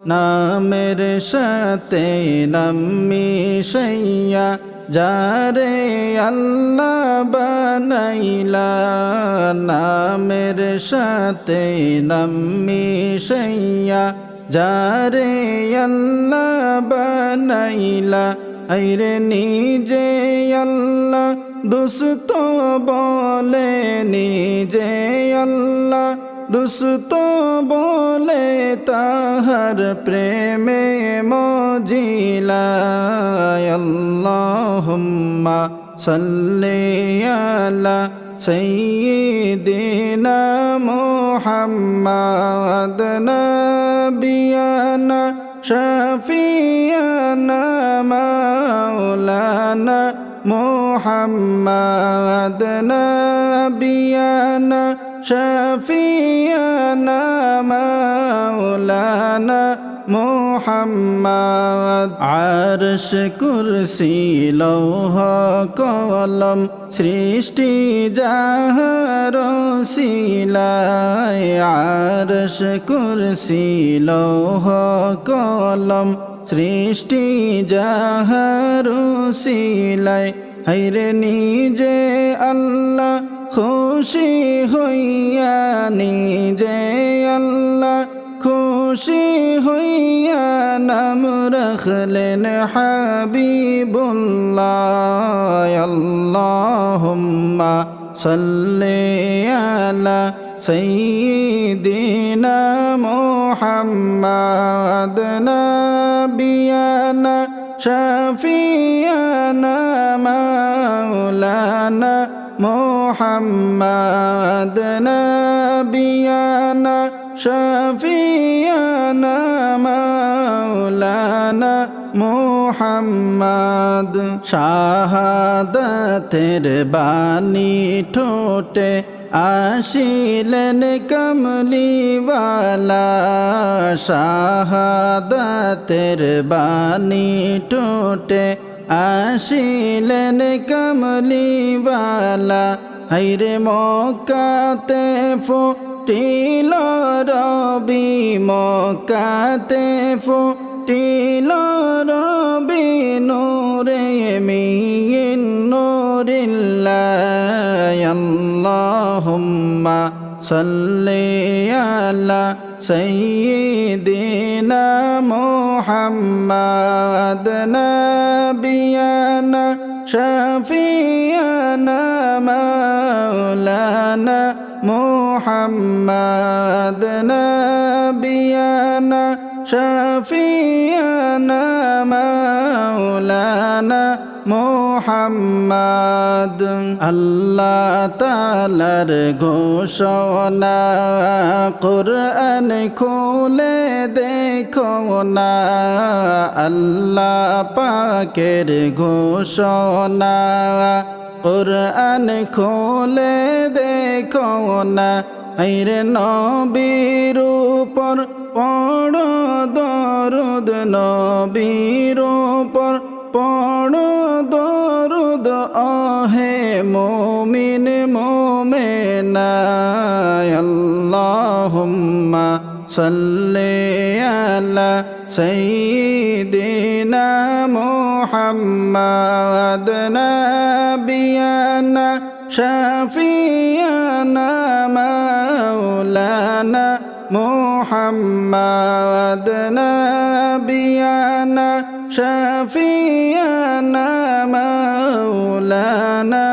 নামের সাথে নাম মিশাইয়া যারে আল্লাহ বানাইলা, নামের সাথে নাম মিশাইয়া যারে আল্লাহ বানাইলা, আইরে নিজে আল্লাহ দুস্ত বলে, নিজে আল্লাহ দুস্ত বলে তাহার প্রেমে মজিলা। আল্লাহুম্মা সাল্লি আলা সাইয়্যিদিনা মুহাম্মাদ নাবিয়ানা শাফিয়ানা মাওলানা মুহাম্মাদ নাবিয়ানা শাফিয়ানা মাওলানা মুহাম্মাদ। আরশ কুরসি লৌহ কলম সৃষ্টি যাহার শিলায়, আরশ কুরসি লৌহ কলম সৃষ্টি যাহার শিলায়, হায়রে নিজে আল্লাহ খুশি হইয়া, নিজে আল্লাহ খুশি হইয়া নাম রাখলেন হাবিবুল্লাহ। আল্লাহুম্মা সাল্লি আলা সাইয়্যিদিনা মুহাম্মাদ নাবিয়ানা শাফিয়ানা মাওলানা মুহাম্মাদ নাবিয়ানা শাফিয়ানা মাওলানা মুহাম্মাদ। শাহাদাতের বাণী ঠোঁটে আসিলেন কমলিওয়ালা, শাহাদাতের বাণী ঠোঁটে আসিলেন কমলিওয়ালা, হায়রে মক্কাতে ফুটিল রবি, মক্কাতে ফুটিল রবি নূরে মিন নূরিল্লাহ। আল্লাহুম্মা সাল্লি আলা সাইয়্যিদিনা মুহাম্মাদ নাবিয়ানা শাফিয়ানা মাওলানা মুহাম্মাদ নাবিয়ানা শাফিয়ানা মাওলানা মুহাম্মাদ। আল্লাহ তাআলার ঘোষণা কুরআন খুলে দেখো না, আল্লাহ পাকের ঘোষণা কুরআন খুলে দেখো না, আইরে নবীর উপর পড়ো দরুদ, নবীর উপর পড়ো দরুদ, আহে মুমিন মুমিনা। আল্লাহুম্মা সাল্লি আলা সাইয়্যিদিনা মুহাম্মাদ নাবিয়ানা শাফিয়ানা মাওলানা মুহাম্মাদ নাবিয়ানা শাফিয়ানা মাওলানা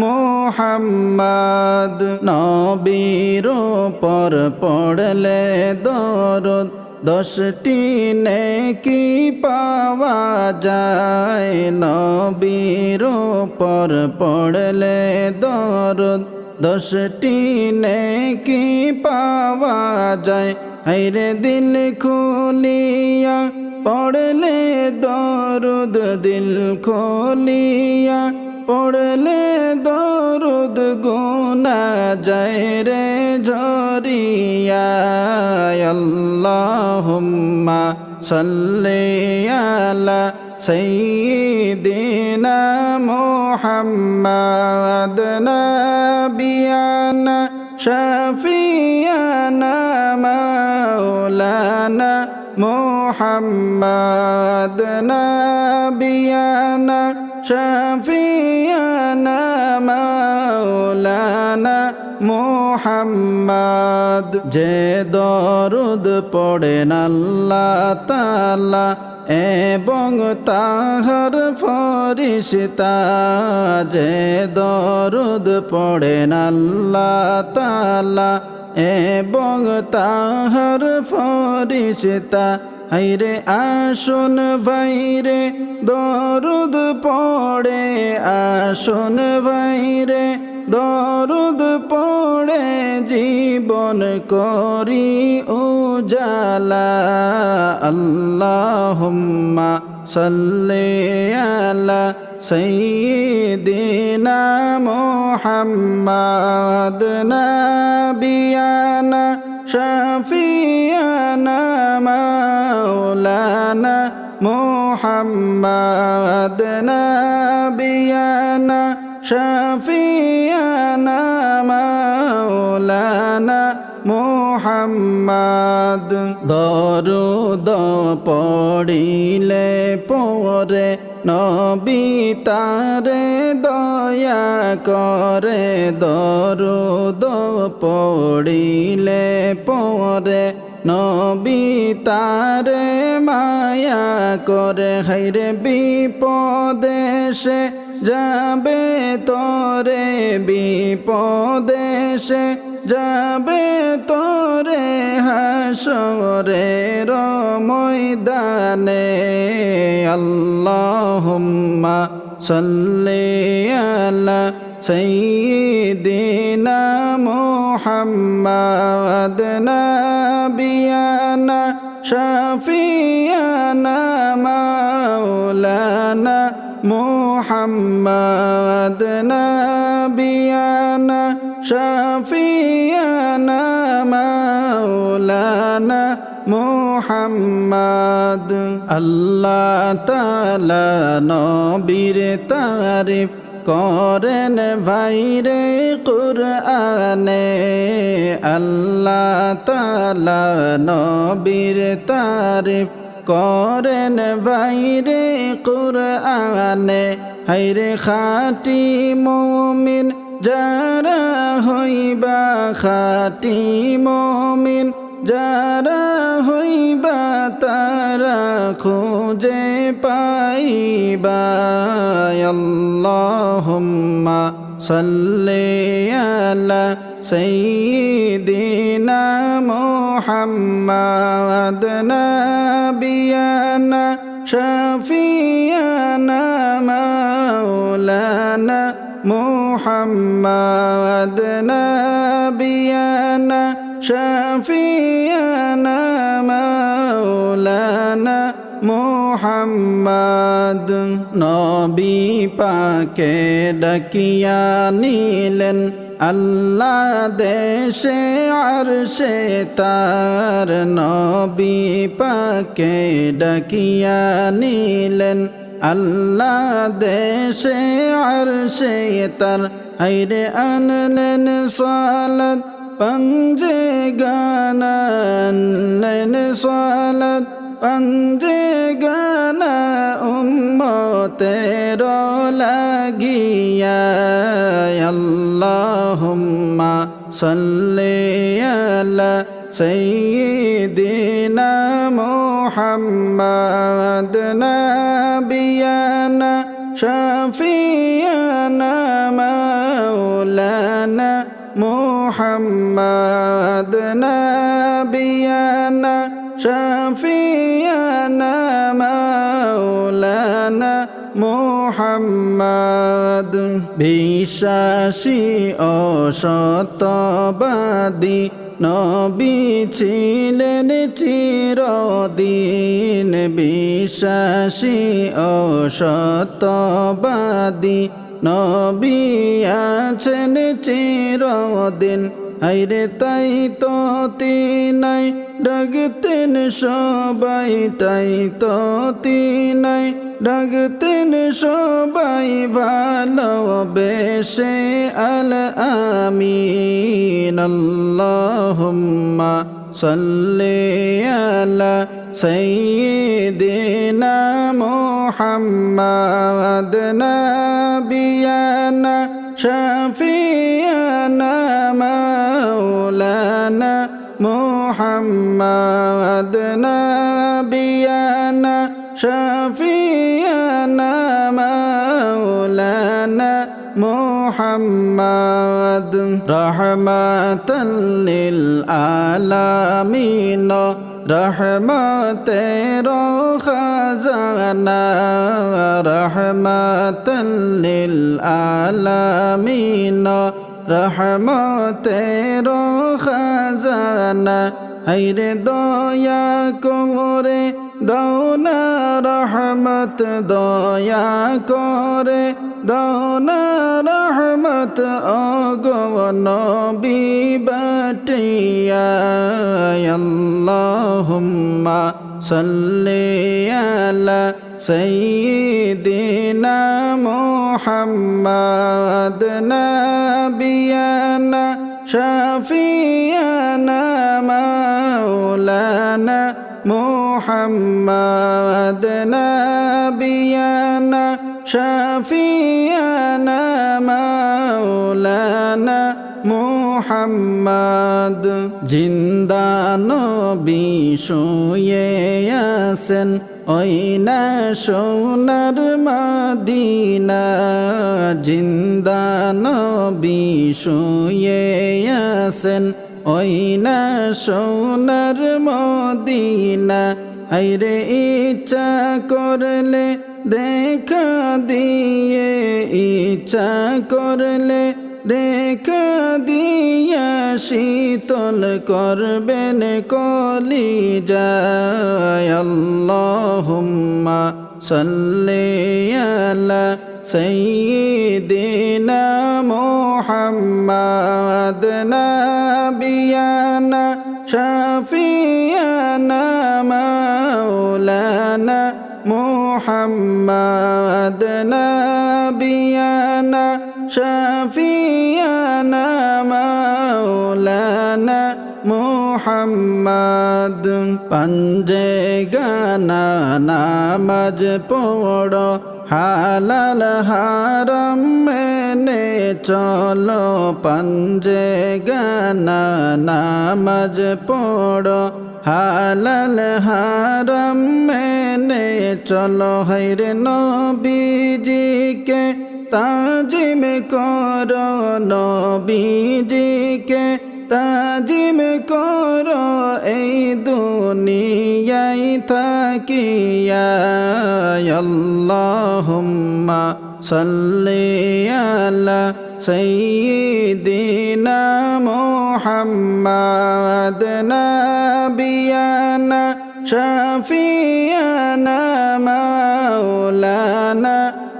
মুহাম্মাদ। নবীর উপর পড়লে দরুদ 10টি নেকি পাওয়া যায়, নবীর উপর পড়লে দরুদ 10টি নেকি পাওয়া যায়, হায়রে দিল খুলিয়া পড়লে দরুদ, দিল খুলিয়া পড়লে দরুদ গুনা যায় রে ঝরিয়া। আল্লাহুম্মা সাল্লি আলা সাইয়্যিদিনা মুহাম্মাদ নাবিয়ানা শাফিয়ানা মাওলানা محمد نبينا شفيعنا مولانا মুহাম্মদ যে দরুদ পড়েন আল্লাহ তাআলা এবং তাহার ফরিশতা যে দরুদ পড়েন আল্লাহ তাআলা এবং তাহার ফরিশতা হাইরে আসুন ভাইরে দরুদ পড়ে আসুন ভাইরে দরুদ পড়ে জীবন করি উজালা আল্লাহুম্মা সাল্লি আলা সাইয়্যিদিনা মুহাম্মাদ নাবিয়ানা শাফিয়ানা মাওলানা মুহাম্মাদ নাবিয়ানা শাফিয়ানা মাওলানা মুহাম্মদ দরুদ পড়িলে পরে নবী তারে দয়া করে দরুদ পড়িলে পরে নবী তারে মায়া করে হাইরে বিপদে সে যাবে তোরে বিপদে সে যাবে তোরে হাসরের ময়দানে আল্লাহুম্মা সাল্লি আলা সাইয়্যিদিনা মুহাম্মাদ নাবিয়ানা শাফিয়ানা মাওলানা মুহাম্মাদ নাবিয়ানা শাফিয়ানা মাওলানা মুহাম্মদ আল্লাহ তাআলা নবীর তারিফ করেন ভাইরে কুরআনে আল্লাহ তাআলা নবীর তারিফ করেন ভাইরে কুরআনে হাইরে খাঁটি মুমিন যারা হইবা খাঁটি মুমিন যারা হইবা তারা খুঁজে পাইবা আল্লাহুম্মা সাল্লি আলা সাইয়্যিদিনা মুহাম্মাদ নাবিয়ানা শাফিয়ানা মাওলানা মুহাম্মাদ নাবিয়ানা শাফিয়ানা মাওলানা মুহাম্মদ নবী পাকে ডাকিয়া নিলেন আল্লাহ দেশে আরশে তার নবী পাকে ডাকিয়া নিলেন আল্লাহ দেশে আরশে তার হাইরে আনলেন সালাত पंजे गाना नैन स्वालत पंजे गाना उम्मतेरो लागिया अल्लाहुम्मा सल्ली अला सय्यिदिना मुहम्मद नबियाना शफियाना मौलाना मुहम्मद नबियाना शफियाना मौलाना मुहम्मद বিশ্বাসী ও সত্যবাদী নবী ছিলেন চিরদিন বিশ্বাসী ও সত্যবাদী নবী আছেন চিরদিন হাইরে তাই তো তিনাই ডাকতেন সবাই তাই তো তিনাই ডাকতেন সবাই ভালোবেসে আল আমিন আল্লাহুম্মা সাল্লি আলা سيدنا محمد نبينا شفيعنا مولانا محمد نبينا شفيعنا مولانا محمد رحمة للعالمين رحمة خزانا رحمة للعالمين رحمة خزانا হায়রে দয়া করে দাওনা রহমত দয়া করে দাওনা রহমত ওগো নবী বাটিয়া আল্লাহুম্মা সাল্লি আলা সাইয়্যিদিনা মুহাম্মাদ নাবিয়ানা শাফিয়ানা মাওলানা মুহাম্মাদ নাবিয়ানা শাফিয়ানা মাওলানা মুহাম্মাদ জিন্দা নবী শুয়ে আছেন ওই না সোনার মদিনা জিন্দা নবী শুয়ে আছেন ওই না সোনার মদিনা হায়রে ইচ্ছা করলে দেখা দিয়ে ইচ্ছা করলে দেখা দিয়া শীতল করবেন কলিজা আল্লাহুম্মা সাল্লি আলা সাইয়্যিদিনা মুহাম্মাদ নাবিয়ানা শাফিয়ানা মাওলানা মুহাম্মাদ নাবিয়ানা শাফিয়ানা মাওলানা মুহাম্মাদ পঞ্জে গানা নামাজ পড়ো হালাল হারাম মেনে চলো পঞ্জে গানা নামাজ পড়ো হালাল হারাম মেনে চলো হায়রে নবীজিকে তাজিম করো নবীজিকে তাজিম করো এই দুনিয়ায় থাকিয়া আল্লাহুম্মা সাল্লি আলা সাইয়্যিদিনা মুহাম্মাদ নাবিয়ানা শাফিয়ানা মাওলানা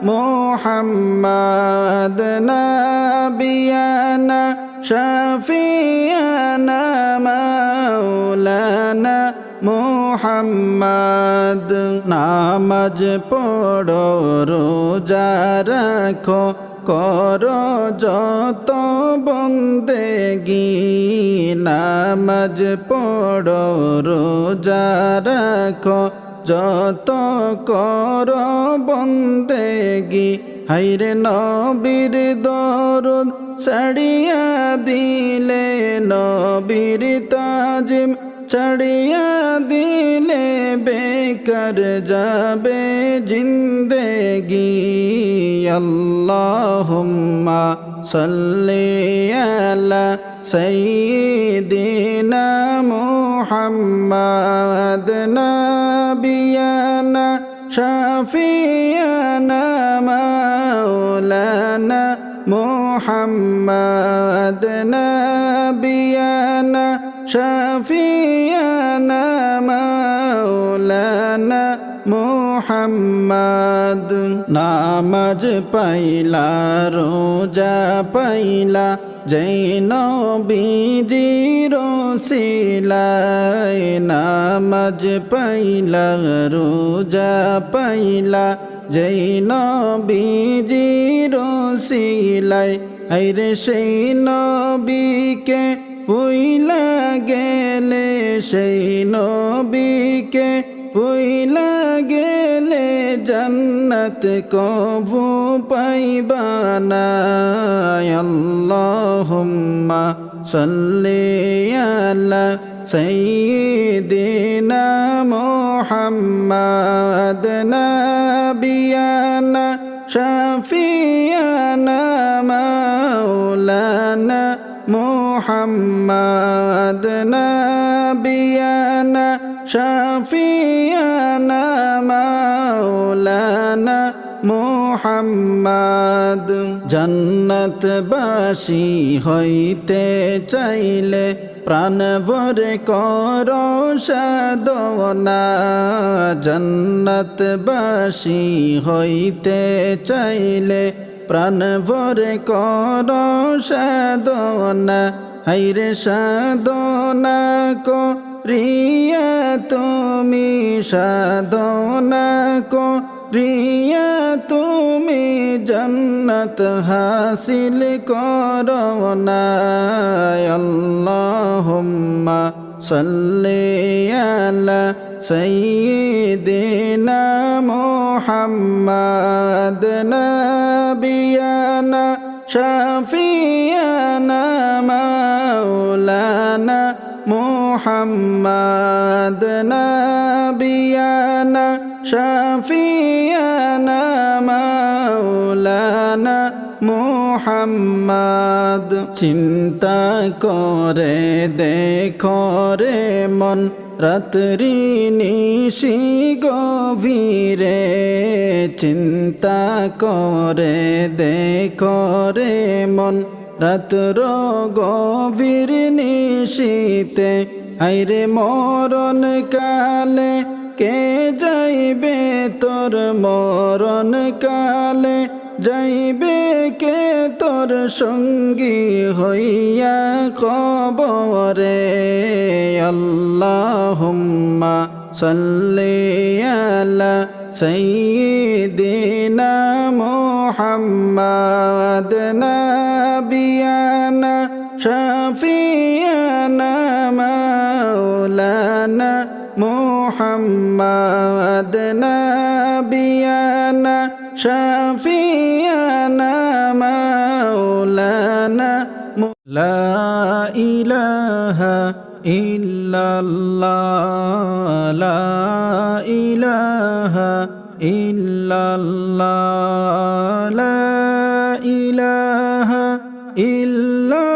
মুহাম্মাদ নাবিয়ানা শাফিয়ানা মাওলানা মুহাম্মাদ নামাজ পড়ো রোজা রাখো করো যত বন্দেগি নামাজ পড়ো রোজা রাখো যত করো বন্দেগি হায়রে নবীর দরুদ ছাড়িয়া দিলে নবীর তাজিম ছাড়িয়া দিলে বেকার যাবে জিন্দেগি আল্লাহুম্মা সাল্লি আলা সাইয়্যিদিনা মুহাম্মাদ নাবিয়ানা শাফিয়ানা মাওলানা মুহাম্মাদ নাবিয়ানা শাফিয়ানা মাওলানা মুহাম্মাদ নামাজ পাইলা রোজা পাইলা যেই নবীজির ওসিলায় নামাজ পাইলা রোজা পাইলা যেই নবীজির ওসিলায় হায়রে সেই নবীকে পুইলা গেলে সেই নবীকে পুইলা গেলে জান্নাত কবু পাইবা না আল্লাহুম্মা সাল্লি আলা সাইয়্যিদিনা মুহাম্মাদ নাবিয়ানা শাফিয়ানা মাওলানা মুহাম্মাদ নাবিয়ানা শাফিয়ানা মাওলানা মুহাম্মাদ জান্নাতবাসী হইতে চাইলে প্রাণ ভরে কর সাধনা জান্নাতবাসী হইতে চাইলে প্রাণ ভরে কর সাধনা হাইরে সাধনা করিয়া তুমি সাধনা করিয়া তুমি জান্নাত হাসিল করো না আল্লাহুম্মা সাল্লি আলা সাইয়্যিদিনা মুহাম্মাদ নাবিয়ানা শাফিয়ানা মাওলানা মুহাম্মাদ নাবিয়ানা শাফিয়ানা মাওলানা মুহাম্মাদ চিন্তা করে দেখো রে মন রাত্রি নিশি গভীরে চিন্তা করে দেখো রে মন রাত্র গভীর নিশিতে হাইরে মরণ কালে কে যাইবে তোর মরণ কালে যাইবে কে তোর সঙ্গী হইয়া কবরে আল্লাহুম্মা সাল্লি আলা সাইয়্যিদিনা মুহাম্মাদ নাবিয়ানা শাফিয়ানা মাওলানা মুহাম্মাদ নাবিয়ানা শাফিয়ানা মাওলানা লা ইলাহা ইল্লাল্লাহ লা ইলাহা ইল্লাল্লাহ লা ইলাহা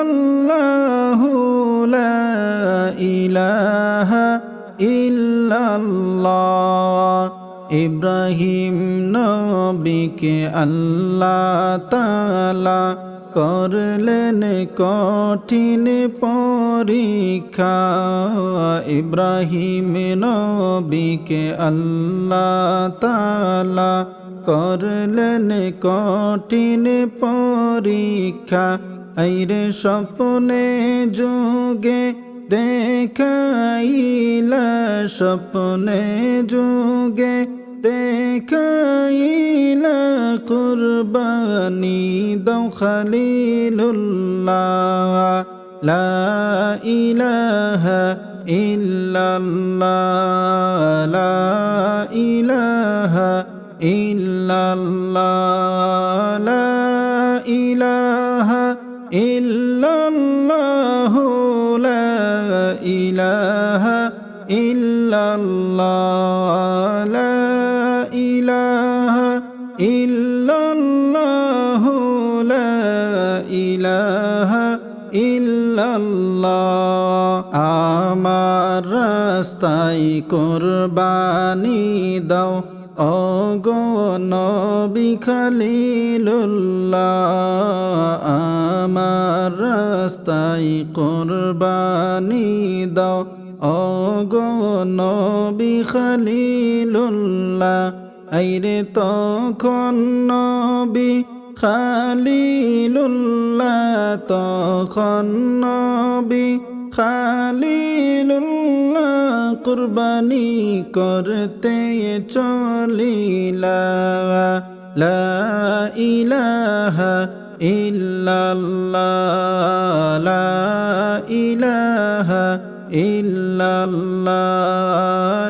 ইল্লাল্লাহু লা ইলাহা ইল্লাল্লাহ ইব্রাহিম নবীকে আল্লাহ তাআলা করলেন কঠিন পরীক্ষা ইব্রাহিম নবীকে আল্লাহ তাআলা করলেন কঠিন পরীক্ষা আইরে স্বপ্নে যোগে দেখাইলা স্বপ্নে যোগে দেখাইলা কুরবানি দাও খলিলুল্লাহ লা ইলাহা ইল্লাল্লাহ লা ইলাহা ইল্লাল্লাহ লা ইলাহা ইল্লাল্লাহ লা ইলাহা ইল্লাল্লাহ লা ইলাহা ইল্লাল্লাহ লা ইলাহা ইল্লাল্লাহ আমার রাস্তায় কুরবানি দাও ওগো নবী খলিলুল্লাহ আমার রাস্তায় কুরবানি দাও ওগো নবী খলিলুল্লাহ আইরে তখন নবী খলিলুল্লাহ তখন নবী খলিলুল্লাহ কুরবানি করতে চলিলা লা ইলাহা ইল্লাল্লাহ লা ইলাহা ইল্লাল্লাহ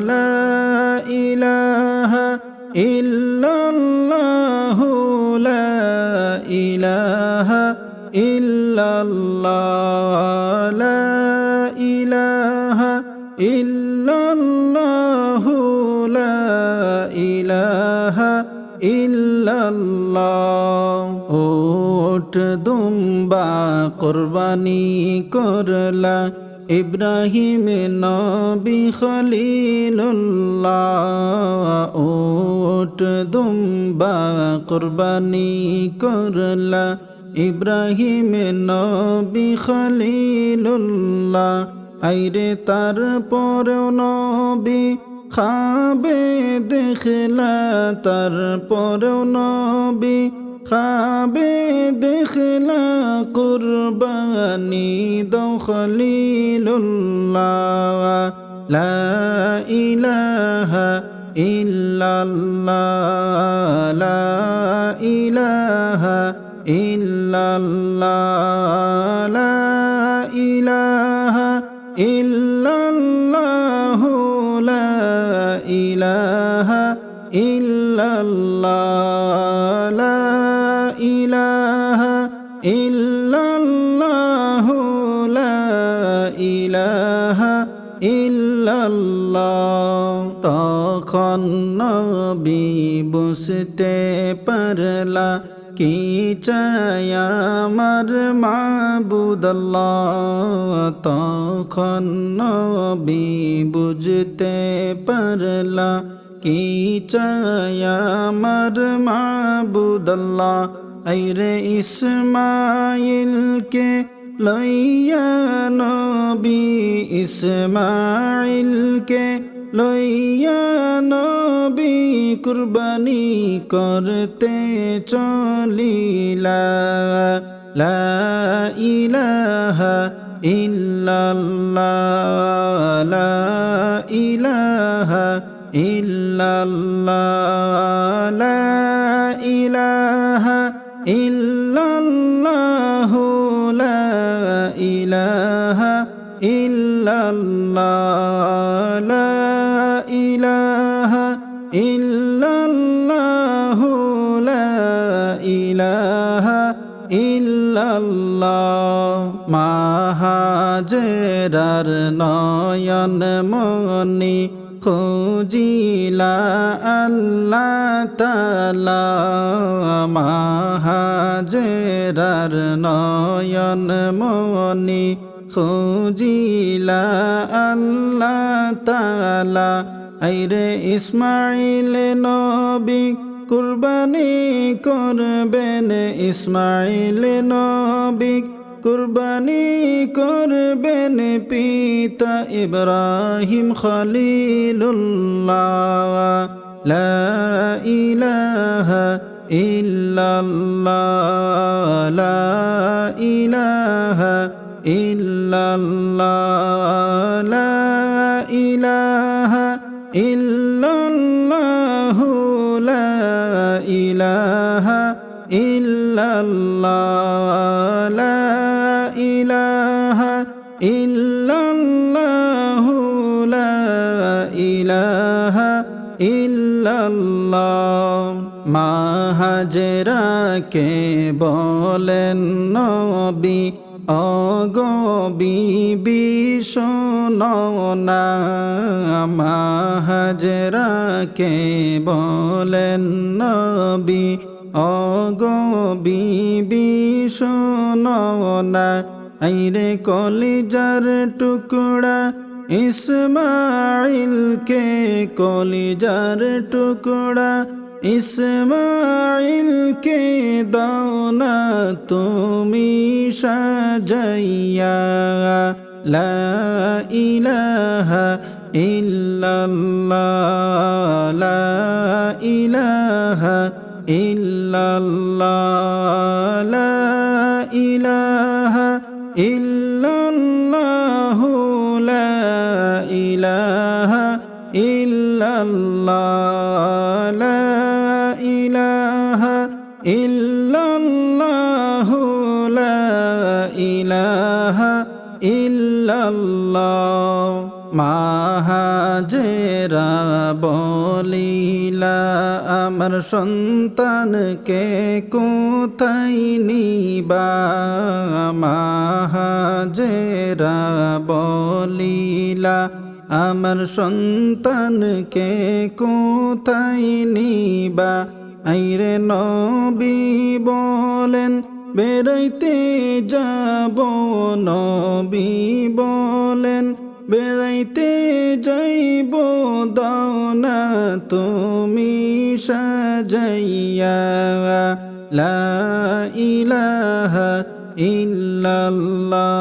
লা ইলাহা ইল্লাল্লাহু লা ইলাহা ইল্লাল্লাহ লা ইলাহা ইল্লাল্লাহু লা ইলাহা ইল্লাল্লাহ। উট দুম্বা কুরবানি করলা ইব্রাহিম নবী খলিলুল্লাহ। উট দুম্বা কুরবানি করলা ইব্রাহিম নবী খলিলুল্লাহ। আইরে তারপরেও নবী খাবে দেখলা, তারপরেও নবী খাবে দেখলা কুরবানি দাও খলিলুল্লাহ। লা ইলাহা ইল্লাল্লাহ লা ইলাহা ইল্লাল্লাহ লা ইলাহা ইল্লাল্লাহু লা ইলাহা ইল্লাল্লাহ লা ইলাহা ইল্লাল্লাহু লা ইলাহা ইল্লাল্লাহ। তখন নবী বুঝতে পারলা কি চাই আমার মাবুদ আল্লাহ। তখন নবী বুঝতে পারলা কি চাই আমার মাবুদ আল্লাহ। আইরে ইসমাইলকে লইয়া নবী, ইসমাইলকে লইয়া নবী কুরবানি করতে চলিলা। লা ইলাহা ইল্লাল্লাহ লা ইলাহা ইল্লাল্লাহ লা ইলাহা ইল্লাল্লাহু লা ইলাহা ইল্লাল্লাহ লা ইলাহা ইল্লাল্লাহু লা ইলাহা ইল্লাল্লাহ। মা হাজেরার নয়ন মনি খুঁজিলা আল্লাহ তাআলা। মা হাজেরার নয়ন মনি খুঁজিলা আল্লাহ তাআলা। আইরে ইসমাইল নবী কুরবানি করবেন, ইসমাইল নবী কুরবানি করবেন পিতা ইব্রাহিম খলিলুল্লাহ। লা ইলাহা ইল্লাল্লাহ লা ইলাহা ইল্লাল্লাহ লা ইলাহা ইল্লাল্লাহু লা ইলাহা ইল্লাল্লাহ লা ইলাহা ইল্লাল্লাহু লা ইলাহা ইল্লাল্লাহ। মা হাজেরাকে বলেন নবী, ওগো বিবি শোনো না। মা হাজেরাকে বলেন নবী, ওগো বিবি শোনো না। আইরে কলিজার টুকরা ইসমাইলকে, কলিজার টুকরা ইসমাইলকে দাও না তুমি সাজাইয়া। লা ইলাহা ইল্লাল্লাহ লা ইলাহা ইল্লাল্লাহ লা ইলাহা ইল্লাল্লাহু লা ইলাহা ইল্লাল্লাহ লা ইলাহা ইল্লাল্লাহ ইল্লাল্লাহ মাহাজেরা বলিলা আমার সন্তানকে কোথায় নিবা মাহাজেরা বলিলা আমার সন্তানকে কোথায় নিবা আইরে নবী বলেন বেড়াইতে যাব নবী বলেন বেড়াইতে যাইব দাও না তুমি সাজাইয়া লা ইলাহা ইল্লাল্লাহ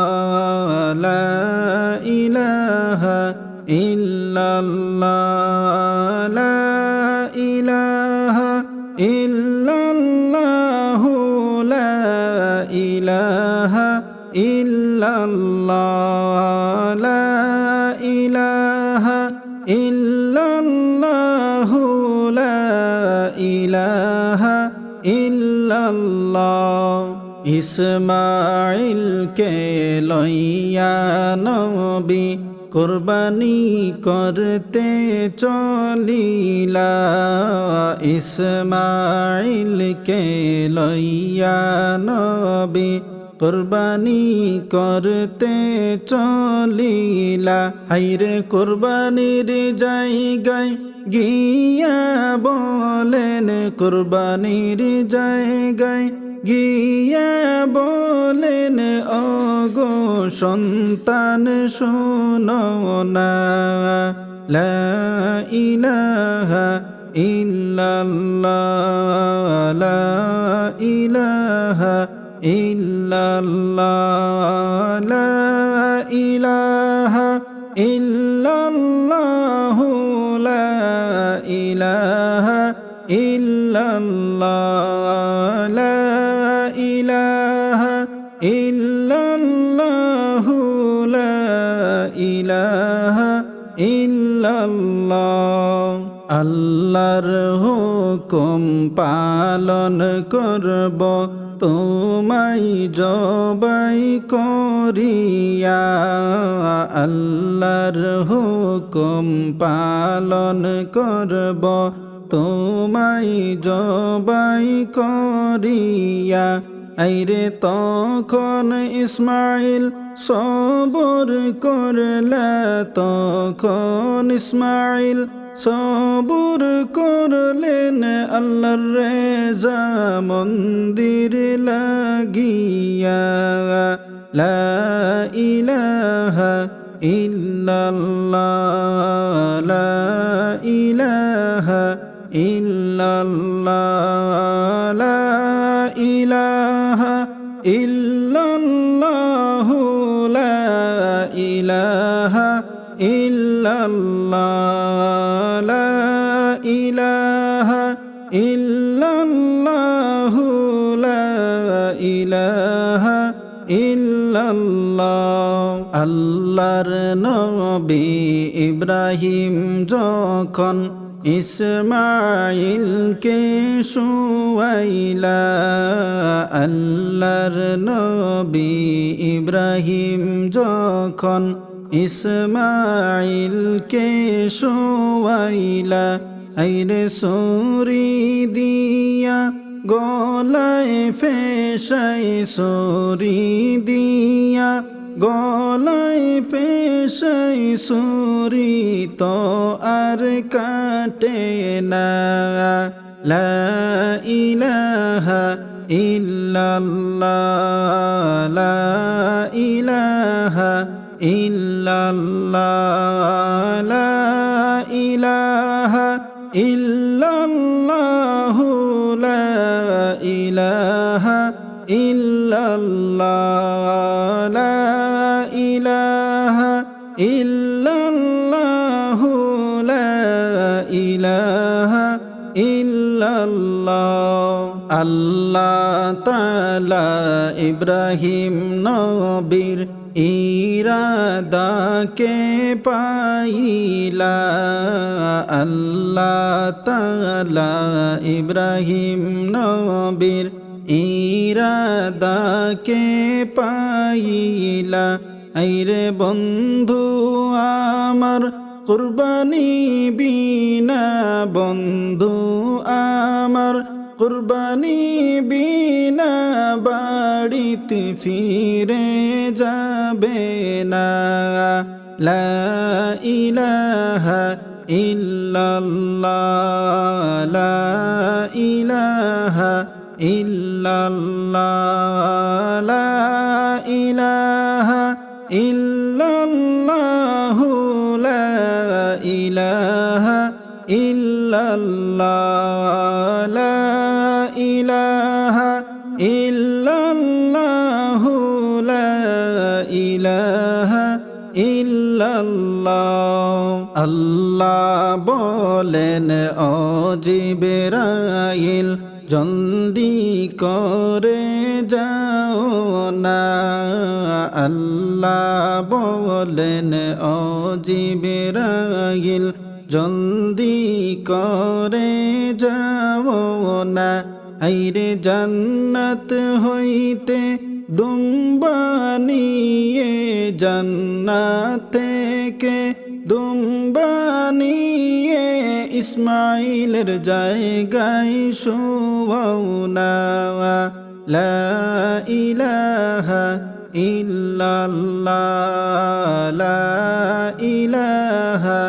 লা ইলাহা ইল্লাল্লাহ লা ইলাহা ইল্লাল্লাহ লা ইলাহা ইল্লাল্লাহ লা ইলাহা ইল্লাল্লাহ লা ইলাহা ইল্লাল্লাহ ইসমাঈলকে লইয়া নবী কুরবানি করতে চলিলা ইসমাঈলকে লইয়া নবী কুরবানি করতে চলিলা হাইরে কুরবানির জায়গায় গিয়া বলেন কুরবানির জায়গায় গিয়া বলেন ওগো সন্তান শোনো না লা ইলাহা ইল্লাল্লাহ লা ইলাহা ইল্লাল্লাহ লা ইলাহা ইল্লাল্লাহ লা ইলাহা ইল্লাল্লাহ লা ইলাহা ইল্লাল্লাহ লা ইলাহা ইল্লাল্লাহ আল্লাহর হুকুম পালন করব তোমায় জবাই করিয়া আল্লাহর হুকুম পালন করব তোমায় জবাই করিয়া আইরে তখন ইসমাঈল সবর করলা তখন ইসমাঈল সবর করলেন আল্লাহর রেজা মন্দির লাগিয়া লা ইলাহা ইল্লাল্লাহ লা ইলাহা ইল্লাল্লাহ লা ইলাহা ইল্লাল্লাহ লা ইলাহা ইল্লাল্লাহ লা ইলাহা ইল্লাল্লাহ লা ইলাহা ইল্লাল্লাহ আল্লাহর নবী ইব্রাহিম যখন ইসমাঈলকে শুয়াইলা আল্লাহর নবী ইব্রাহিম যখন ইসমাঈলকে শুয়াইলা আইরে সরি দিয়া গলায় ফেশাই সরি দিয়া গলায় পেশাই সরি তো আর কাটে না লা ইলাহা ইল্লাল্লাহ লা ইলাহা ইল্লাল্লাহ লা ইলাহা ইল্লাল্লাহ লা ইলাহা ইল্লাল্লাহ লা ইলাহা ইল্লাল্লাহ লা ইলাহা ইল্লাল্লাহ আল্লাহ তাআলা ইব্রাহিম নবীর ইরাদাকে পাইলা আল্লাহ তাআলা ইব্রাহিম নবীর ইরাদাকে পাইলা আইরে বন্ধু আমার কুরবানি বিনা বন্ধু আমার কুরবানি বিনা বাড়িতে ফিরে যাবে না লা ইলাহা ইল্লাল্লাহ লা ইলাহা ইল্লাল্লাহ লা ইলাহা ইল্লাল্লাহ লা ইলাহা ইল্লাল্লাহ লা ইলাহা ইল্লাল্লাহ লা ইলাহা ইল্লাল্লাহ আল্লাহ বলেন ও জিবরাইল জলদি করে যাও না আল্লাহ বলেন ও জিবরাইল জলদি করে যাও না আইরে জান্নাত হইতে দুম্বা নিয়ে জান্নাত থেকে দুম্বা নিয়ে ইসমাইলের জায়গায় শোয়াও না লা ইলাহা ইল্লাল্লাহ লা ইলাহা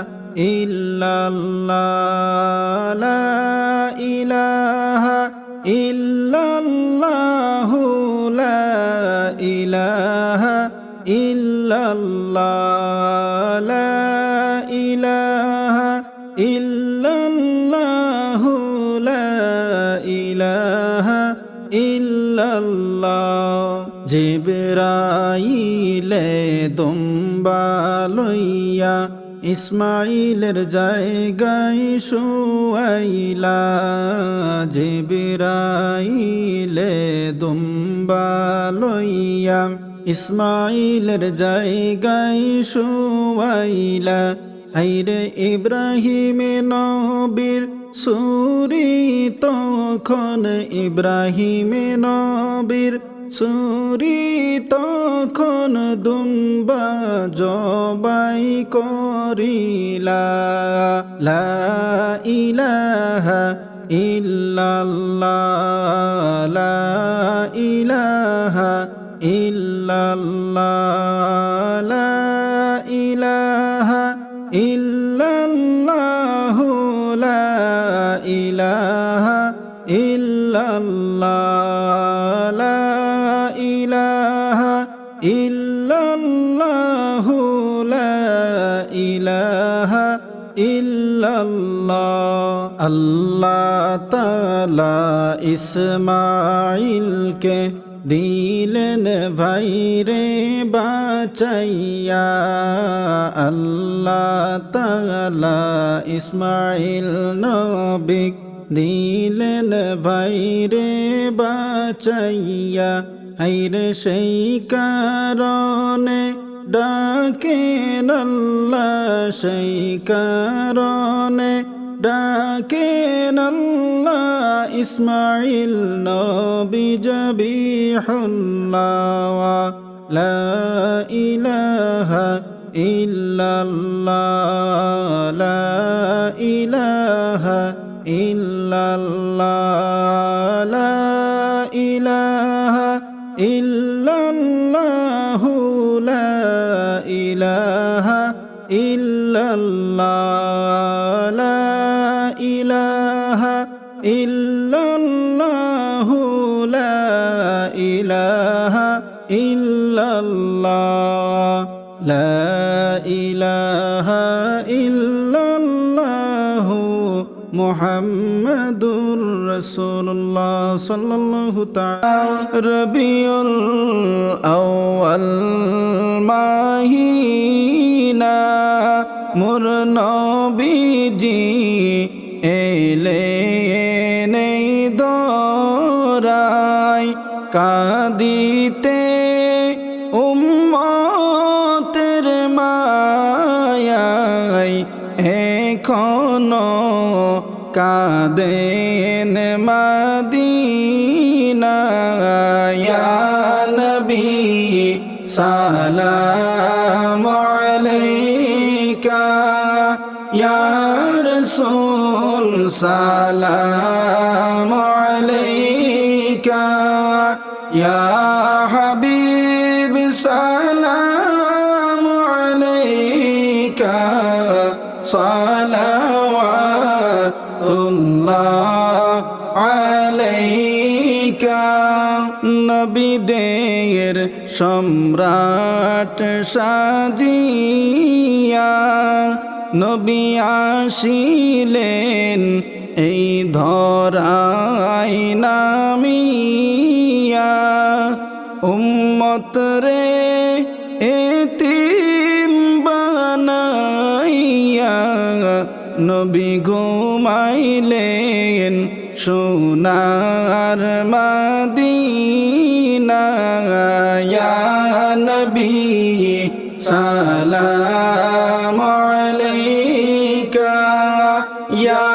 ইল্লাল্লাহ লা ইলাহা ইল্লাল্লাহ লা ইলাহা ইল্লাল্লাহ লা ইলাহা ইল্লাল্লাহ লা ইলাহা ইল্লাল্লাহ জিবরাইলে দুম্বা লইয়া ইসমাইলের জায়গায় শোয়াইলা জিবরাইলে দুম্বা লইয়া ইসমাইলের জায়গায় শোয়াইলা আইরে ইব্রাহিম নবীর সুরি তখন ইব্রাহিম নবীর সুরি তখন দুম্বা জবাই করিলা লা ইলাহা ইল্লাল্লাহ লা ইলাহা ইল্লাল্লাহ লা ইলাহা ইল্লাল্লাহ লা ইলাহা ইল্লাল্লাহ লা ইলাহা ইল্লাল্লাহ লা ইলাহা ইল্লাল্লাহ আল্লাহ তাআলা ইসমাইলকে দিলেন ভাইরে বাঁচাইয়া আল্লাহ তাআলা ইসমাইল নবীক দিলেন ভাইরে বাঁচাইয়া আইরে সেই কারণে ডাকেন আল্লাহ সেই কারণে ডাকেন আল্লাহ ইসমাইল নবী জবিহুল্লাহ লা ইলাহা ইল্লাল্লাহ লা ইলাহা ইল্লাল্লাহ লা ইলাহা ইল্লাল্লাহ লা ইলাহা ইল্লাল্লাহ লা ইলাহা ইল্লাল্লাহ লা ইলাহা ইল্লাল্লাহ লা ইলাহা ইল্লাল্লাহ মুহাম্মাদুর রাসূলুল্লাহ সাল্লাল্লাহু তাআলা রবিউল আউয়াল মাহিনা মোর নবীজি এলেন এই দরাই কাঁদিতে উম্মতের মায়ায় এখনো কাঁদেন মাদিনায় ইয়া নবী সালাম আলাইকা ইয়া রাসূল সালাম আলাইকা ইয়া হাবিব সালাম আলাইকা সালাওয়াতুল্লাহ আলাইকা নবীদের সম্রাট সাজিয়া নবী আসিলেন এই ধরায় নামিয়া উম্মত রে এতিম বানাইয়া নবী ঘুমাইলেন সোনার মদিনা ইয়া নবী সালাম আলাইকা ইয়া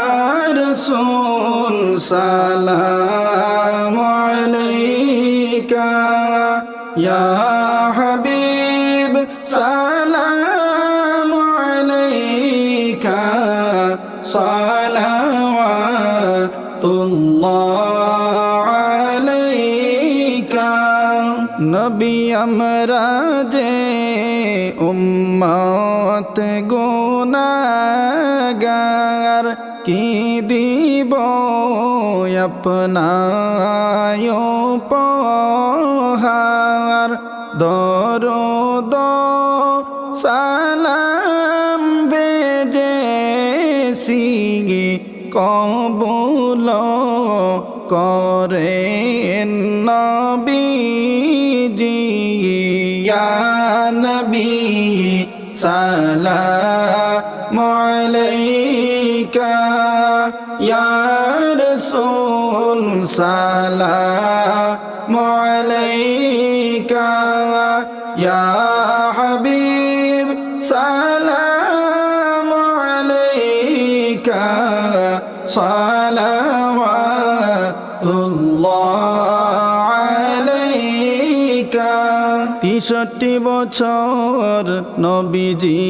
রাসূল সালাম আলাইকা ইয়া হাবিব সালাম আলাইকা সালাওয়াতুল্লাহ আলাইকা নবী আমরা যে উম্মত গুনাহগার কি দিব আপনায় উপহার দরুদ সালাম বেজেছি কবুল করেন নবীজি ইয়া নবী সালাম আলাইকা ইয়া রাসূল সালাম আলাইকা ইয়া হাবিব সালাম আলাইকা সালাওয়াতুল্লাহ আলাইকা ৬৩ বছর নবীজি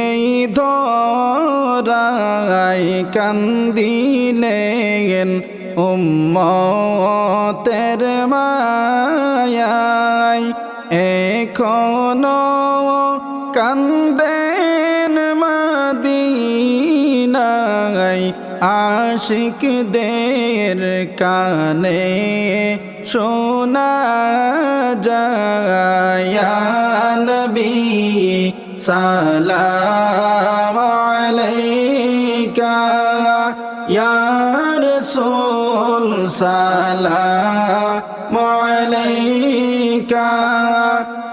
এই ধরায় কান্দিলেন উম্মতের মায়ায় এখনো কান্দেন মদিনায় আশিকদের কানে শোনা যায় ইয়া নবী সালাম আলাইকা ইয়া রাসূল সালাম আলাইকা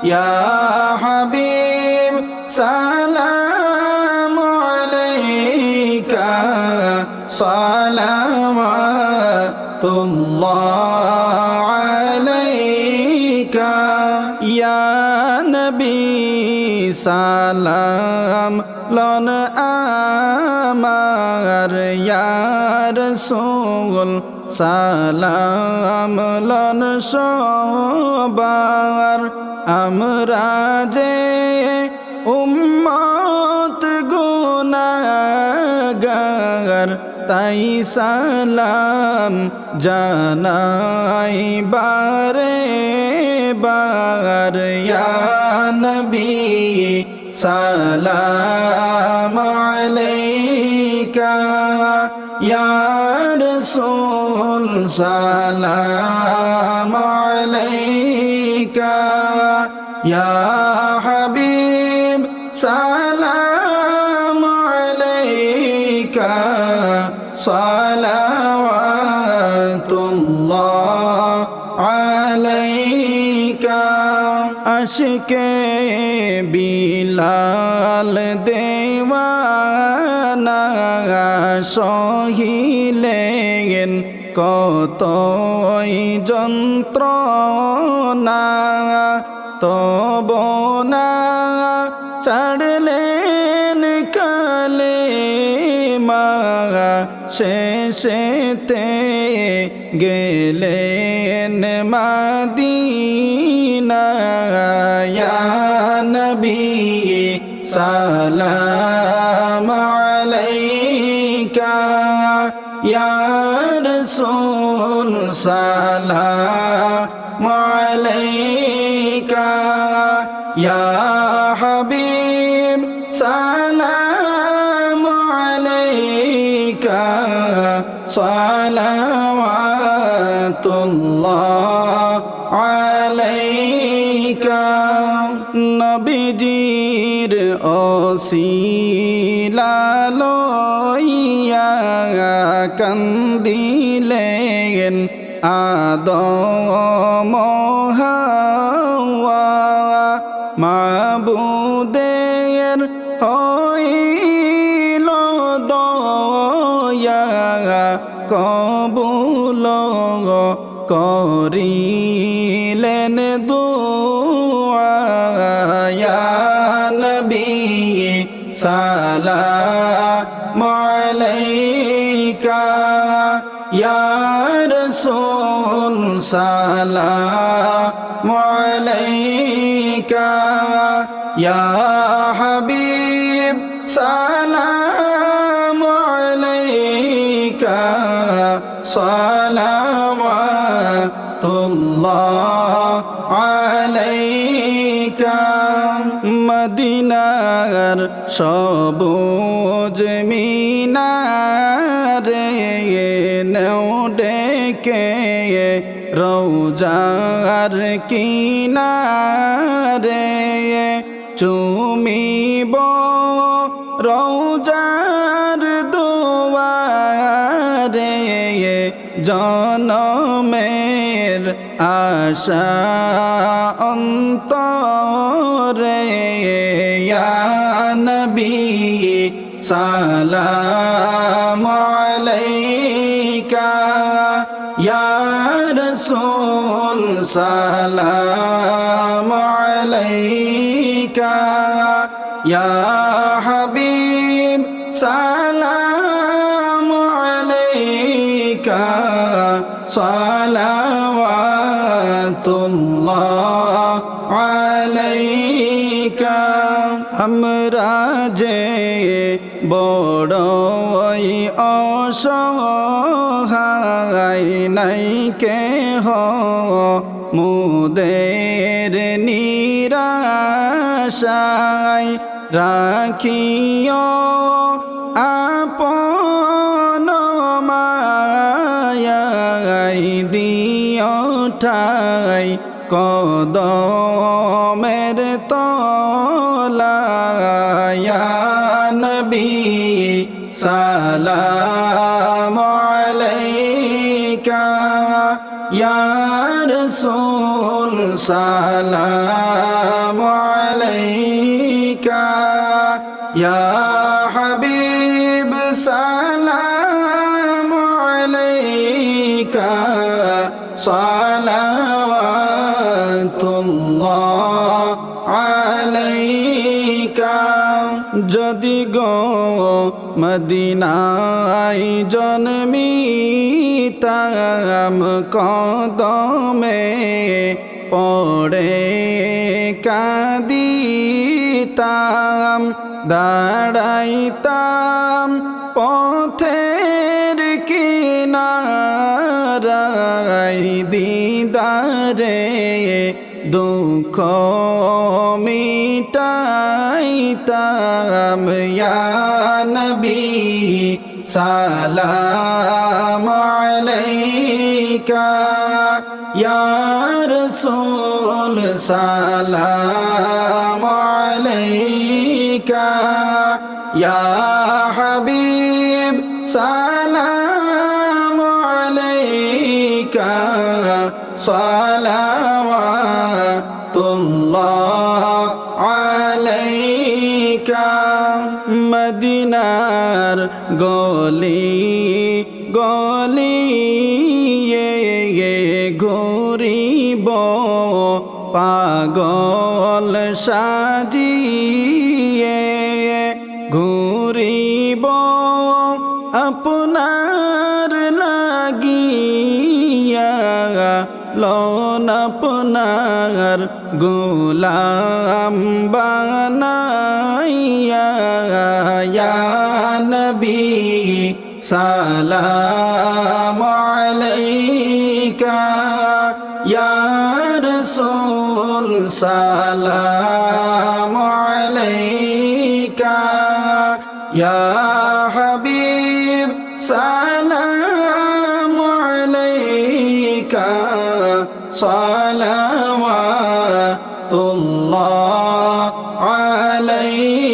ইয়া হাবিব সালাম আলাইকা সালাওয়াতুল্লাহ আলাইকা ইয়া নবী সালাম লন আমার ইয়া রাসূল সালাম লন সবার আমরা যে উম্মত গুনাহগার তাই সালাম জানাই বারে বার ইয়া নবী সালাম আলাইকা ইয়া রাসূল সালাম আলাইকা ইয়া হাবিব সালাম আলাইকা সালাওয়াতুল্লাহ আলাইকা আশিকে বিলাল দেওয়ানা সহিলেন কতই যন্ত্রণা তব না ছাড়লেন কালেমা শেষেতে গেলেন মদিনা ইয়া নবী সালাম আলাইকা ইয়া রাসূল সালাম আলাইকা ইয়া হাবিব সালাম আলাইকা সালাওয়াতুল্লাহ আলাইকা নবীজির ওসিলা লইয়া কান্দিলেন আদম হাওয়া মাবুদের হইল দয়া কবুল করিলেন দুআ ইয়া নবী সালাম আলাইকা ইয়া রাসূল সালাম আলাইকা ইয়া হাবিব সালাম আলাইকা সালাওয়াতুল্লাহ আলাইকা মদিনার সবুজ মিনারে নেও ডেকে রওজার কিনারে চুমিব রওজার দুয়ারে জনমের আশা অন্তরে ইয়া নবী সালাম আলাইকা ইয়া রাসূল সালাম আলাইকা ইয়া হাবিব সালাম আলাইকা সালাওয়াতুল্লাহ আলাইকা আমরা যে বড়ই অসহায় নাই কেহ মুদের নিরাশায় রাখিও আপন মায়ায় দিও ঠাই কদমের তলায় ইয়া নবী সালাম আলাইকা ইয়া রাসূল সালাম আলাইকা ইয়া হাবিব সালাম আলাইকা সালাওয়াতুল্লাহ আলাইকা যদি গো মদিনায় জন্মিতাম কদমে পড়ে কাঁদিতাম দাঁড়াইতাম পথের কিনারায় দিদারে দুঃখ মিটাইতাম ইয়া নবী সালাম আলাইকা ইয়া রাসূল সালাম আলাইকা ইয়া হাবিব সালাম আলাইকা সালাওয়াতুল্লাহ আলাইকা মদিনার গলি গলি ঘুরিব পাগল সাজিয়ে ঘুরিব আপনার যার লাগিয়া লন আপনার গোলাম বানাইয়া ইয়া নবী সালাম আলাইকা ইয়া রাসূল সালাম আলাইকা ইয়া হাবিব সালাম আলাইকা সালাওয়াতুল্লাহ